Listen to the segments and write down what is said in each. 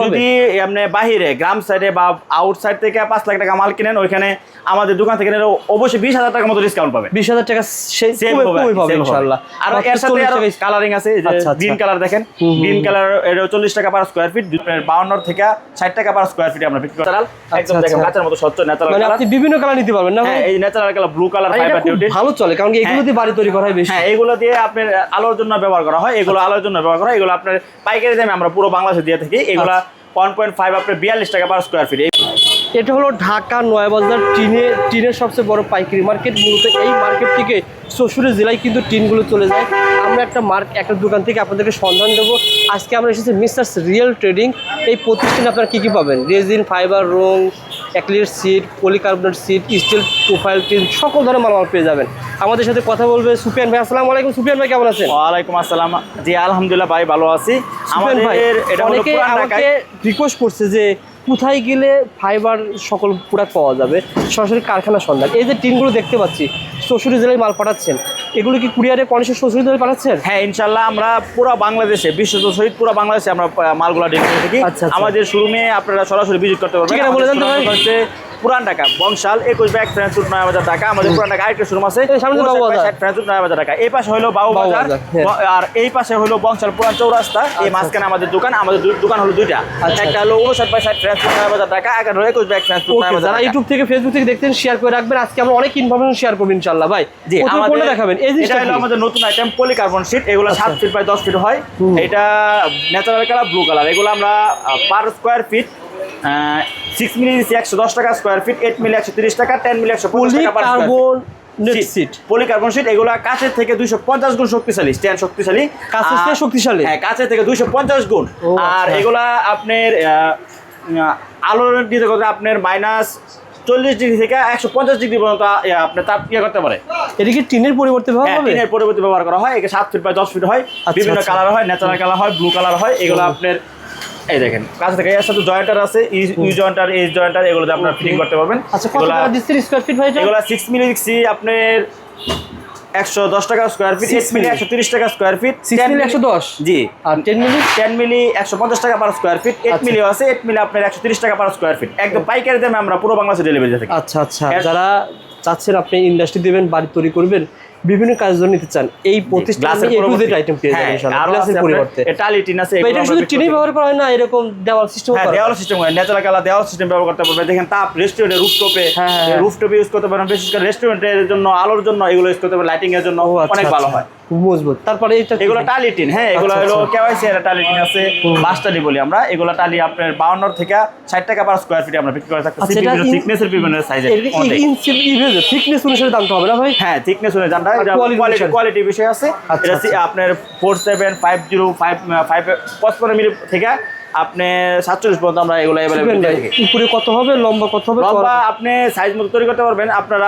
যদি আপনি বাহিরে গ্রাম সাইডে বা আউটসাইড থেকে 5 লাখ টাকা মাল কিনেন, ওইখানে আমাদের দোকান থেকে নিলে অবশ্যই 20,000 টাকার মতো ডিসকাউন্ট পাবে। 20,000 টাকা পাবে ইনশাআল্লাহ। আর এর সাথে আরো কালারিং আছে, যে গ্রিন কালার দেখেন, গ্রিন কালার এটা 40 টাকা পার স্কয়ার ফিট, 52 থেকে 60 টাকা পার স্কয়ার ফিট আমরা বিক্রি করি। একদম দেখেন কাঁচের মতো স্বচ্ছ ন্যাচারাল মানে কালার। আপনি বিভিন্ন কালার নিতে পারবেন না ভাই? এই natural colour blue colour fibre duty ভালো চলে, কারণ এগুলো দিয়ে বাড়ি তৈরি করা হয় বেশি। হ্যাঁ, এগুলো দিয়ে আপনার আলোর জন্য ব্যবহার করা হয়, এগুলো আলোর জন্য ব্যবহার করা হয়। এগুলো আপনার পাইকারি দামে আমরা পুরো বাংলাদেশে দিয়ে থাকি। এগুলা 1.5 আপনার 42 টাকা পার স্কয়ার ফিট। এটা হলো ঢাকা নয়াবাজার টিনের সবচেয়ে বড় পাইকারি মার্কেট। মূলত এই মার্কেট থেকে চৌষট্টি জেলায় কিন্তু টিনগুলো চলে যায়। আমরা একটা দোকান থেকে আপনাদেরকে সন্ধান দেবো। আজকে আমরা এসেছি মিস্টার রিয়েল ট্রেডিং। এই প্রতিষ্ঠানে আপনারা কী কী পাবেন? রেজিন, ফাইবার, রং, acrylic sheet, polycarbonate sheet, steel profile tin, সকল ধরনের মালামাল পেয়ে যাবেন। আমাদের সাথে কথা বলবে সুফিয়ান ভাই। আসসালামু আলাইকুম। সুফিয়ান ভাই কেমন আছেন? ওয়ালাইকুম আসসালাম। জি আলহামদুলিল্লাহ ভাই, ভালো আছি। আমাদের এটা হলো পুরান ঢাকায় রিকোয়েস্ট করছে যে কোথায় গেলে ফাইবার সকল প্রোডাক্ট পাওয়া যাবে, সরাসরি কারখানা সন্ধান। এই যে টিনগুলো দেখতে পাচ্ছি, চৌষট্টি জেলায় মাল পাঠাচ্ছেন, এগুলো কি কুরিয়ারে কন্ডিশন চৌষট্টি জেলায় পাঠাচ্ছেন? হ্যাঁ ইনশাল্লাহ, আমরা পুরো বাংলাদেশে, বিশ্ব সহিত পুরো বাংলাদেশে আমরা মালগুলো ডেলিভারি করে থাকি। আমাদের শোরুমে আপনারা সরাসরি ভিজিট করতে পারবেন। ঠিকানা বলে দেন তো ভাই। হচ্ছে Puran Dhaka Bangshal 21 bag France route 9,000 টাকা। আমাদের পুরান ঢাকা আরেকটা শোরুম আছে, ফ্রান্স রুট 9,000 টাকা। এই পাশে হলো বাবুবাজার, আর এই পাশে হলো বংশাল পুরান চৌরাস্তা। এই মাঝখানে আমাদের দোকান। আমাদের দোকান হলো দুইটা, একটা হলো 59/60 ফ্রান্স রুট 9,000 টাকা, একটা হলো 21 ব্যাগ ফ্রান্স রুট 9,000 টাকা। যারা ইউটিউব থেকে ফেসবুক থেকে দেখতেন শেয়ার করে রাখবেন। আজকে আমরা অনেক ইনফরমেশন শেয়ার করব ইনশাআল্লাহ ভাই। জি, আমাদের দেখাবেন। এটা হলো আমাদের নতুন আইটেম পলিকার্বন শীট। এগুলো 7 ফিট বাই 10 ফিট হয়। এটা ন্যাচারাল কালার ব্লু কালার। এগুলো আমরা পার স্কয়ার ফিট 6 মিলি 110 টাকা স্কয়ার ফিট, 8 মিলি 130 টাকা, 10 মিলি 150 টাকা পার স্কয়ার ফিট। পলিকার্বন শীট এগুলো কাচের থেকে 250 গুণ শক্তিশালী, স্ট্যান্ড শক্তিশালী, কাচের থেকে শক্তিশালী। হ্যাঁ, কাচের থেকে 250 গুণ। আর এগুলা আপনার আলোর দিতে করতে আপনার -40 ডিগ্রি থেকে 150 ডিগ্রি পর্যন্ত আপনার তাপ করতে পারে। এটা কি টিনের পরিবর্তে ব্যবহার হবে? টিনের পরিবর্তে ব্যবহার করা হয়। এটা 7 ফিট বাই 10 ফিট হয়। বিভিন্ন কালার হয়, ন্যাচারাল কালার হয়, ব্লু কালার হয়। এগুলো আপনার এই দেখেন কাছে থেকে এর সাথে জয়েন্টার আছে, ইউ জয়েন্টার, এজ জয়েন্টার, এগুলোতে আপনারা ফিটিং করতে পারবেন। আচ্ছা, কত টাকা দিচ্ছেন স্কয়ার ফিট ভাই? এগুলো 6 মিলি দিচ্ছি আপনার 110 টাকা স্কয়ার ফিট, 8 মিলি 130 টাকা স্কয়ার ফিট, 6 মিলি 110। জি। আর 10 মিলি 150 টাকা পার স্কয়ার ফিট, 8 মিলি আছে, 8 মিলি আপনার 130 টাকা পার স্কয়ার ফিট। একদম পাইকারি দামে আমরা পুরো বাংলাদেশে ডেলিভারি দিয়ে থাকি। আচ্ছা আচ্ছা, যারা চাচ্ছেন আপনি ইন্ডাস্ট্রি দিবেন, বাড়ি তৈরি করবেন, বিভিন্ন কাজের জন্য নিতে চান, এই প্রতিষ্ঠানে এগুলোর আইটেম পেয়ে যাবেন ইনশাআল্লাহ। গ্লাসের পরিবর্তে টালি টিন আছে। এটা শুধু টিনই ব্যবহার করা হয় না, এরকম দেওয়াল সিস্টেম করা হয়। দেওয়াল সিস্টেম হয়, ন্যাচারাল কালার দেওয়াল সিস্টেম ব্যবহার করতে পারবেন। দেখেন তাপ রেস্টুরেন্টে রুফটপে ইউজ করতে পারেন। বিশেষ করে রেস্টুরেন্টের জন্য, আলোর জন্য এগুলো ইউজ করতে পারেন, লাইটিং এর জন্য অনেক ভালো হয়, মজবুত। তারপরে এগুলো টালি টিন। হ্যাঁ, এগুলো হলো কেওয়াইসি এর টালি টিন আছে, বাসটালি বলি আমরা। এগুলো টালি আপনার 52 থেকে 60 টাকা পার স্কয়ার ফিট আমরা বিক্রি করে থাকতেছি। বিভিন্ন থিকনেসের, বিভিন্ন সাইজের, থিকনেস অনুসারে দামটা হবে না ভাই? হ্যাঁ, থিকনেস অনুসারে দামটা, কোয়ালিটি বিষয় আছে। এটা আপনার 475055 মিলি থেকে আপনি 47 পর্যন্ত আমরা এগুলো अवेलेबल রাখি। উপরে কত হবে, লম্বা কত হবে? লম্বা আপনি সাইজ মতো তৈরি করতে পারবেন। আপনারা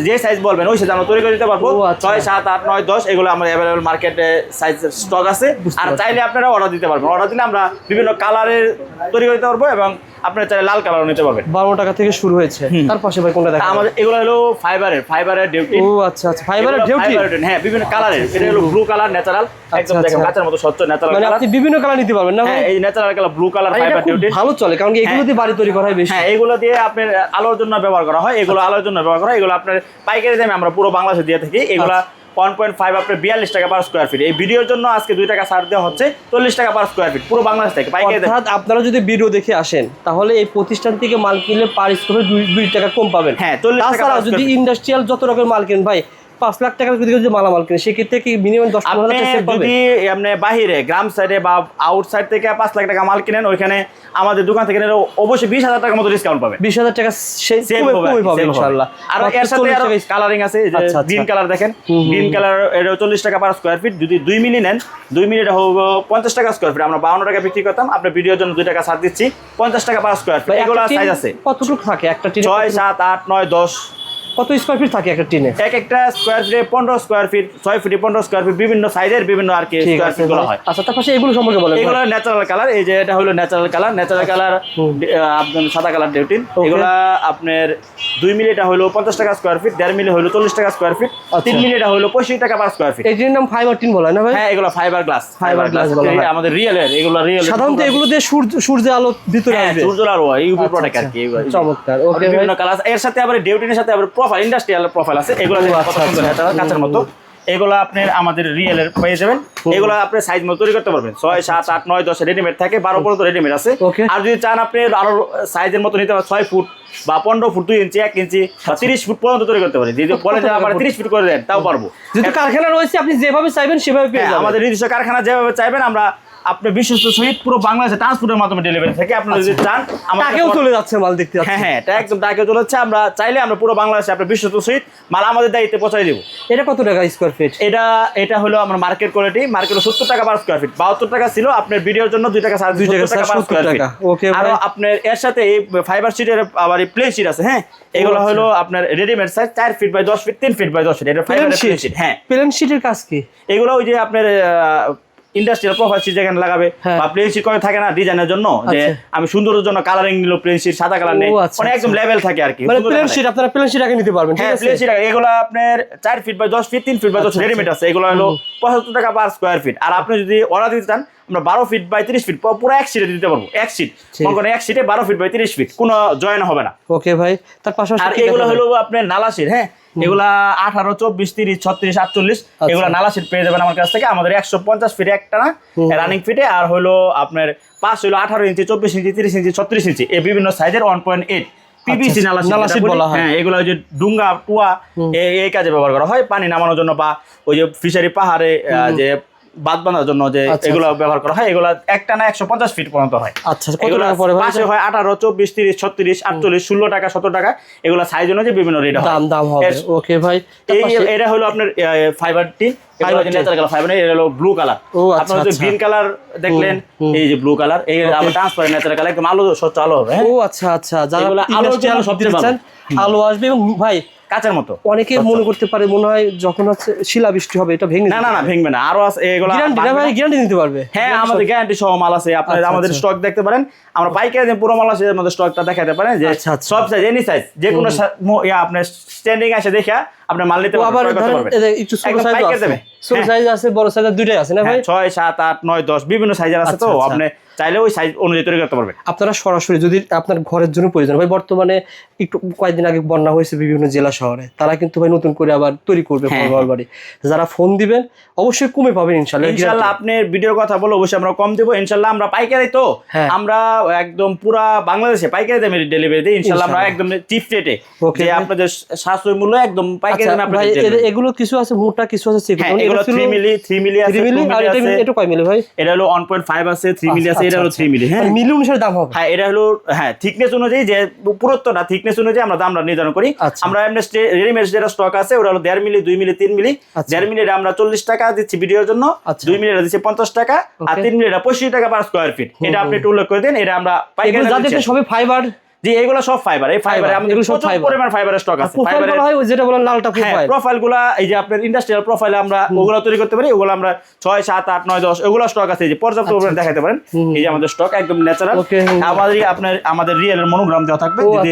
যে সাইজ বলবেন ওই সাইজ আমরা তৈরি করে দিতে পারবো। 6, 7, 8, 9, 10 এগুলো আমরা अवेलेबल মার্কেটে সাইজ স্টক আছে। আর চাইলে আপনারা অর্ডার দিতে পারবেন। অর্ডার দিলে আমরা বিভিন্ন কালারের তৈরি করে দিতে পারবো, এবং আপনারা চাইলে লাল কালারও নিতে পারবেন। 12 টাকা থেকে শুরু হয়েছে। তার পাশে ভাই কোনটা দেখেন? আমাদের এগুলো হলো ফাইবারের ডিউটি। ও আচ্ছা আচ্ছা, ফাইবারের ডিউটি। হ্যাঁ, বিভিন্ন কালারের। এটা হলো ব্লু কালার ন্যাচারাল, একদম দেখেন কাঁচের মতো স্বচ্ছ ন্যাচারাল কালার। মানে আপনি বিভিন্ন কালার নিতে পারবেন না ভাই? হ্যাঁ, এই natural colour blue colour fibre duty ভালো চলে, কারণ এগুলো দিয়ে বাড়ি তৈরি করা হয় বেশি। হ্যাঁ, এগুলো দিয়ে আপনার আলোর জন্য ব্যবহার করা হয়। এগুলো আলোর জন্য ব্যবহার করা হয়। এগুলো আপনার পাইকারি দামে আমরা পুরো বাংলাদেশে দিয়ে থাকি। এগুলা 1.5 আপনার 42 টাকা পার স্কয়ার ফিট। এই ভিডিওর জন্য আজকে 2 টাকা ছাড় দেওয়া হচ্ছে, 40 টাকা পার স্কয়ার ফিট পুরো বাংলাদেশ থেকে পাইকারি দাম। অর্থাৎ আপনারা যদি ভিডিও দেখে আসেন, তাহলে এই প্রতিষ্ঠান থেকে মাল কিনলে পার স্কয়ার ফিট 2 টাকা কম পাবেন। হ্যাঁ, 40 টাকা। তাছাড়া যদি ইন্ডাস্ট্রিয়াল যত রকমের মাল কিনেন ভাই, 5 লাখ টাকার যদি মালামাল কিনে, সেক্ষেত্রে কি মিনিমাম 10-15 টাকা সেভ পাবে? যদি আপনি বাহিরে গ্রাম সাইডে বা আউটসাইড থেকে 5 লাখ টাকা মাল কিনেন, ওইখানে আমাদের দোকান থেকে নিলে অবশ্যই 20,000 টাকার মতো ডিসকাউন্ট পাবে। 20,000 টাকা পাবে ইনশাআল্লাহ। আর এর সাথে আরো কালারিং আছে, যে গ্রিন কালার দেখেন, গ্রিন কালার এটা 40 টাকা পার স্কয়ার ফিট। যদি 2 মিলি নেন, 2 মিলি এটা হবে 50 টাকা স্কয়ার ফিট। আমরা 52 টাকা বিক্রি করতাম, আপনার ভিডিওর জন্য 2 টাকা ছাড় দিচ্ছি, 50 টাকা পার স্কয়ার ফিট। এগুলো সাইজ আছে কতটুকু থাকে একটা টিন? 6, 7, 8, 9, 10 কত স্কোয়ার ফিট থাকে একটা টিনে? এক একটা স্কোয়ার ফিটে 15 স্কোয়ার ফিট, 6 ফিটে 15 স্কোয়ার ফিট, বিভিন্ন সাইজের বিভিন্ন আর কি ঠিক স্কোয়ার আছে ফিট গুলো ভাই। হয়। আচ্ছা, তার পাশে এগুলো সম্পর্কে বলেন। এগুলো ন্যাচারাল কালার, এই যে এটা হলো ন্যাচারাল কালার, আপনার সাদা কালার ডিউটিন। এগুলা আপনার 2 মিলি এটা হলো 50 টাকা স্কোয়ার ফিট, 1.5 মিলি হলো 40 টাকা স্কোয়ার ফিট, 3 মিলি এটা হলো 65 টাকা পার স্কোয়ার ফিট। এটির নাম ফাইবার টিন বলে না ভাই? হ্যাঁ, এগুলো ফাইবার গ্লাস, ফাইবার গ্লাস বলা হয়। আমাদের রিয়েলের, এগুলো রিয়েল। সাধারণত এগুলো দিয়ে সূর্যের আলো ভিতরে আসবে। সূর্যের আলো ইউভি আচ্ছা, প্রোটেক্ট আর আচ্ছা। কি। চমৎকার। ওকে ভাই। বিভিন্ন কালার, এর সাথে আবার ডিউটিনের সাথে আবার প্রোফাইল, ইন্ডাস্ট্রিয়াল প্রোফাইল আছে। এগুলো কত সুন্দর, এটা কাঁচের মতো। এগুলো আপনি আমাদের রিয়েলের পেয়ে যাবেন। এগুলো আপনি সাইজ মতো তৈরি করতে পারবেন। 6, 7, 8, 9, 10 রেডিমেড থাকে, 12 পর্যন্ত রেডিমেড আছে। আর যদি চান আপনি আরো সাইজের মতো নিতে পারেন, 6 ফুট বা 15 ফুট 2 ইঞ্চি, 1 ইঞ্চি বা 30 ফুট পর্যন্ত তৈরি করতে পারি। যদি বলেন যে আমার 30 ফুট করে দেন, তাও পারবো। যেহেতু কারখানা রয়েছে, আপনি যেভাবে চাইবেন সেভাবে পেয়ে যাবেন। আমাদের নিজস্ব কারখানা যেভাবে চাইবেন, আমরা আপনি বিশ্বস্ত সহিত পুরো বাংলাদেশে ট্রান্সপোর্টের মাধ্যমে ডেলিভারি থাকে। আপনারা যদি চান, টাকেও চলে যাচ্ছে মাল দেখতে পাচ্ছি। হ্যাঁ, এটা একদম টাকে চলে যাচ্ছে। আমরা চাইলে আমরা পুরো বাংলাদেশে আপনার বিশ্বস্ত সহিত মাল আমাদের দায়িত্বে পৌঁছাই দেবো। এটা কত টাকা স্কোয়ার ফিট? এটা হলো আমার মার্কেট কোয়ালিটি। মার্কেট 70 টাকা পার স্কোয়ার ফিট, 72 টাকা ছিল। আপনার ভিডিওর জন্য 2 টাকা 2.5 টাকা পার স্কোয়ার ফিট। ওকে আর আপনার এর সাথে এই ফাইবার শিটের আবার এই প্লেন শিট আছে। হ্যাঁ, এগুলো হলো আপনার readymade size 4 feet by 10 feet, 3 feet by 10 feet. এটা ফাইবার প্লেন শিট। হ্যাঁ, প্লেন শিটের কাজ কি? এগুলো ওই যে আপনার ইন্ডাস্ট্রিয়াল প্রোফাইল শিট যেখানে লাগাবে, বা প্লেন শিট করে থাকে না ডিজাইনের জন্য, যে আমি সৌন্দর্যের জন্য কালারিং নিল, প্লেন শিট সাদা কালার নেই, মানে একদম লেভেল থাকে আর কি। মানে প্লেন শিট আপনারা প্লেন শিট আগে নিতে পারবেন। হ্যাঁ, প্লেন শিট এগুলো আপনার 4 feet by 10 feet, 3 feet by 10 readymade আছে। এগুলো হলো 75 টাকা পার স্কোয়ার ফিট। আর আপনি যদি অর্ডার দিতে চান, আমরা 12 ফিট বাই 30 ফিট পুরো এক শিটে দিতে পারবো। এক শিট মনে করেন, এক শিটে 12 ফিট বাই 30 ফিট, কোনো জয়েন হবে না। ওকে ভাই। তার পাশাপাশি আর এগুলো হলো আপনার নালা শিট। হ্যাঁ, এগুলা 18, 24, 30, 36, 48 এগুলা নালা শিট পেয়ে যাবেন আমার কাছ থেকে। আমাদের 150 ফিট একটা না রানিং ফিটে। আর হলো আপনার 5 হলো 18 ইঞ্চি, 24 ইঞ্চি, 30 ইঞ্চি, 36 ইঞ্চি, এই বিভিন্ন সাইজের 1.8 পিভিসি নালা শিট বলা হয়। হ্যাঁ, এগুলো ওই যে ডুঙ্গা টুয়া এই কাজে ব্যবহার করা হয়, পানি নামানোর জন্য, বা ওই যে ফিশারি পাহাড়ে যে বাঁধ বাঁধার জন্য যে এগুলো ব্যবহার করা হয়। এগুলো একটা না 150 ফিট পর্যন্ত হয়। আচ্ছা, কত টাকা পড়ে ভাই? পাশে হয় 18, 24, 30, 36, 48, 16 টাকা, 17 টাকা। এগুলো সাইজ অনুযায়ী বিভিন্ন রেট হয়, দাম হবে। ওকে ভাই। এটা হলো আপনার ফাইবার টিন, ফাইবার। এটা হলো ব্লু কালার। আপনারা যদি গ্রিন কালার দেখলেন, এই যে ব্লু কালার, এই আমরা ট্রান্সপারেন্ট ন্যাচারাল কালার, একদম আলো স্বচ্ছ আলো হবে। ও আচ্ছা আচ্ছা, যারা আলো সবচেয়ে ভালো, আলো আসবে। এবং ভাই কাঁচের মতো অনেকে মনে করতে পারে, মনে হয় যখন হচ্ছে শিলা বৃষ্টি হবে এটা ভেঙে, না না না, ভাঙবে না। আরো আছে এগুলো গ্যারান্টি দিতে পারবে। হ্যাঁ, আমাদের গ্যারান্টি সহ মাল আছে। আপনারা আমাদের স্টক দেখতে পারেন, আমরা পাইকারি দিয়ে পুরো মাল আছে, আমাদের স্টকটা দেখাতে পারেন যে সব সাইজ, এনি সাইজ, যে কোনো আপনার স্ট্যান্ডিং এসে দেখা আপনি মাল নিতে পারবেন। আবার একটু ছোট সাইজ আছে, ছোট সাইজ আছে, বড় সাইজ, দুইটাই আছে না ভাই? 6, 7, 8, 9, 10 বিভিন্ন সাইজের আছে। তো আপনি চাইলে ওই সাইজ অনুযায়ী তৈরি করতে পারবেন। আপনারা সরাসরি যদি আপনার ঘরের জন্য প্রয়োজন ভাই, বর্তমানে একটু কয়েকদিন আগে বন্যা হয়েছে বিভিন্ন জেলা শহরে, তারা কিন্তু ভাই নতুন করে আবার তৈরি করবে ঘর বাড়ি। যারা ফোন দিবেন অবশ্যই কমে পাবেন ইনশাআল্লাহ। ইনশাআল্লাহ আপনার ভিডিওর কথা বলে অবশ্যই আমরা কম দেব ইনশাআল্লাহ। আমরা পাইকারি তো, আমরা একদম পুরা বাংলাদেশে পাইকারি দামে ডেলিভারি দেই ইনশাআল্লাহ। আমরা একদম চিপ রেটে, যে আপনাদের সাশ্রয় মূল্য একদম পাইকারি দামে আপনাদের দেব। এগুলো কিছু আছে মোটা, কিছু আছে চিকন। এগুলো 3 মিলি আছে, 2 মিলি আছে। এটা কয় মিলি ভাই? এটা হলো 1.5 আছে, 3 মিলি আছে, এটা হলো 3 মিলি। হ্যাঁ, মিলি অনুসারে দাম হবে। হ্যাঁ, এটা হলো থিকনেস অনুযায়ী, যে পুরুত্বটা থিকনেস অনুযায়ী আমরা দামটা নির্ধারণ করি। আমরা এমনি রেডিমেড যেটা স্টক আছে ওটা হলো 1.5 মিলি, 2 মিলি, 3 মিলি। 1.5 মিলি আমরা 40 টাকা দিচ্ছি ভিডিওর জন্য, 2 মিলি দিচ্ছি 50 টাকা, আর 3 মিলি 65 টাকা পার স্কয়ার ফিট। এটা আপনি একটু উল্লেখ করে দেন। এটা আমরা পাইকারি যাদের সবই ফাইবার। জি, এগুলো সব ফাইবার। এই ফাইবারে আমাদের প্রচুর পরিমাণ ফাইবারের স্টক আছে। ফাইবার হয় ওই যেটা বলেন লালটা প্রোফাইল। প্রোফাইলগুলো এই যে আপনার ইন্ডাস্ট্রিয়াল প্রোফাইলে আমরা ওগুলো তৈরি করতে পারি। ওগুলো আমরা 6, 7, 8, 9, 10 ওগুলো স্টক আছে, এই যে পর্যাপ্ত পরিমাণে দেখাতে পারেন। এই যে আমাদের স্টক একদম ন্যাচারাল। আমাদের রিয়েলের মনোগ্রাম দেওয়া থাকবে। যদি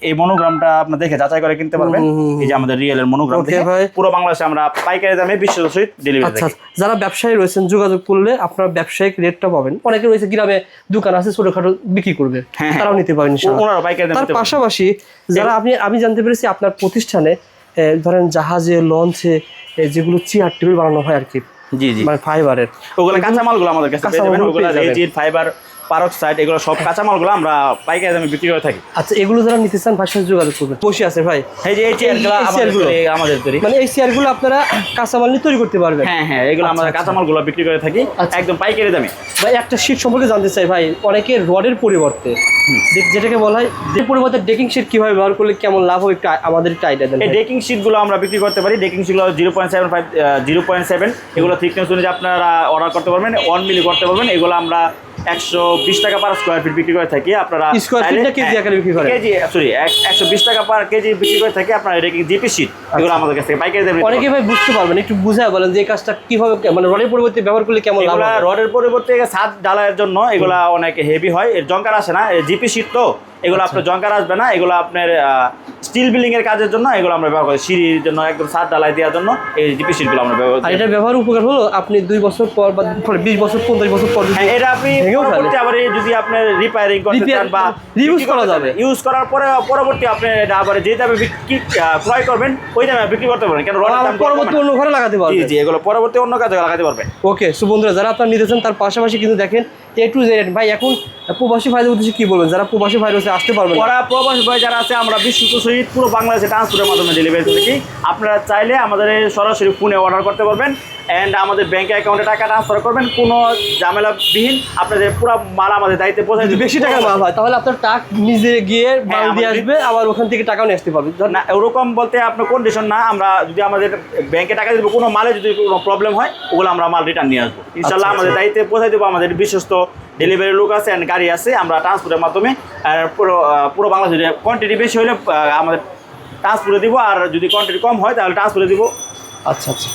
এই মনোগ্রামটা আপনি দেখে যাচাই করে কিনতে পারবেন। এই যে আমাদের রিয়েলের মনোগ্রাম দেখে পুরো বাংলাদেশে আমরা পাইকারি দামে বিশ্বস্ত সহিত ডেলিভারি দিই। যারা ব্যবসায়ী রয়েছেন যোগাযোগ করলে আপনারা ব্যবসায়িক রেটটা পাবেন। অনেকে রয়েছে গ্রামে দোকান আছে ছোটখাটো বিক্রি করবে, তারাও নিতে পারেন ইনশাআল্লাহ। ওনারা পাইকারি দামে। তার পাশাপাশি যারা আমি জানতে পেরেছি আপনার প্রতিষ্ঠানে ধরেন জাহাজে, লঞ্চে যেগুলো চেয়ার টেবিল বানানো হয় আর কি, জি জি, মানে ফাইবারের, ওগুলো কাঁচামালগুলো আমাদের কাছে পেয়ে যাবেন। ওগুলো রেজিন, ফাইবার, পারক্সাইড, এগুলো সব কাঁচামালগুলো আমরা পাইকারি দামে বিক্রি করে থাকি। আচ্ছা, এগুলো যারা নিতে চান ভাই সাথে যোগাযোগ করবেন। বসে আছে ভাই, এই যে এই চেয়ারগুলো আমাদের তৈরি, মানে এই চেয়ারগুলো আপনারা কাঁচামাল নিয়ে তৈরি করতে পারবেন। হ্যাঁ হ্যাঁ, এগুলো আমরা কাঁচামালগুলো বিক্রি করে থাকি একদম পাইকারি দামে। ভাই একটা শীট সম্পর্কে জানতে চাই ভাই, অনেকে রডের পরিবর্তে যেটাকে বলা হয় পরিবর্তে ডেকিং শীট কিভাবে ব্যবহার করলে কেমন লাভ হবে একটু আমাদের একটু আইডিয়া দেন। এই ডেকিং শীটগুলো আমরা বিক্রি করতে পারি। ডেকিং শীটগুলো 0.75, 0.7 এগুলো থিকনেস অনুযায়ী আপনারা অর্ডার করতে পারবেন, 1 মিলি করতে পারবেন। এগুলো আমরা 120 টাকা পার স্কোয়ার ফিট বিক্রি করে থাকি। আপনারা স্কোয়ার ফিট না কেজি আকারে বিক্রি করেন? কেজি, সরি 120 টাকা পার কেজি বিক্রি করে থাকি। আপনারা এটা কি জিপি শীট, এগুলো আমাদের কাছ থেকে পাইকারি দামে অনেকে ভাই বুঝতে পারবেন, একটু বুঝায় বলেন যে এই কাজটা কিভাবে, মানে রডের পরিবর্তে ব্যবহার করলে কেমন লাভ এগুলা হবে? রডের পরিবর্তে ছাদ ঢালাইয়ের জন্য এগুলা অনেক হেভি হয়, এর জংকার আসে না, জিপি শীট তো এগুলো আপনার জংকার আসবে না। এগুলো আপনার স্টিল বিল্ডিং এর কাজের জন্য এগুলো আমরা ব্যবহার করি, সিঁড়ির জন্য একদম ছাদ ঢালাই দেওয়ার জন্য এই জিপি শীটগুলো আমরা ব্যবহার আর করি। এটা ব্যবহার উপকার হলো আপনি 2 বছর পর বা 20 বছর 25 বছর পর যদি এটা আপনি ভেঙেও ফেলে। পরবর্তী আবার যদি আপনি রিপেয়ারিং করতে চান বা রিউজ করা যাবে, ইউজ করার পরে পরবর্তী আপনি এটা আবার যে দামে ক্রয় করবেন ওই দামে বিক্রি করতে পারবেন, কেন রডের দাম পরবর্তী অন্য ঘরে লাগাতে জি পারবেন। জি, এগুলো পরবর্তী অন্য কাজে লাগাতে পারবেন। ওকে, সো বন্ধুরা যারা আপনারা নিতে চান তার পাশাপাশি কিন্তু দেখেন A to Z ভাই। এখন প্রবাসী ভাইদের উদ্দেশ্যে কি বলবেন যারা প্রবাসী ভাই রয়েছে আসতে পারবেন না? ওরা প্রবাসী ভাই যারা আছে আমরা বিশ্বস্ত সহিত পুরো বাংলাদেশে ট্রান্সপোর্টের মাধ্যমে ডেলিভারি করে থাকি। আপনারা চাইলে আমাদের সরাসরি ফোনে অর্ডার করতে পারবেন অ্যান্ড আমাদের ব্যাংক অ্যাকাউন্টে টাকা ট্রান্সফার করবেন, কোনো ঝামেলাবিহীন আপনাদের পুরো মাল আমাদের দায়িত্বে পৌঁছে যদি দিবে। বেশি টাকার মাল হয় তাহলে আপনার টাক নিজে গিয়ে মাল দিয়ে আমাদের- আসবে, আবার ওখান থেকে টাকাও নিয়ে আসতে পারবে। না ওরকম বলতে আপনার কন্ডিশন না, আমরা যদি আমাদের ব্যাংকে টাকা দিব, কোনো মালে যদি কোনো প্রবলেম হয় ওগুলো আমরা মাল রিটার্ন নিয়ে আসবো ইনশাল্লাহ। আচ্ছা, আমাদের দায়িত্বে পৌঁছে দেবো, আমাদের বিশ্বস্ত ডেলিভারি লোক আছে অ্যান্ড গাড়ি আছে, আমরা ট্রান্সপোর্টের মাধ্যমে আর পুরো বাংলাদেশে কোয়ান্টিটি বেশি হলে আমাদের ট্রান্সপোর্টে দিব, আর যদি কোয়ান্টিটি কম হয় তাহলে ট্রান্সপোর্টে দিব। আচ্ছা আচ্ছা।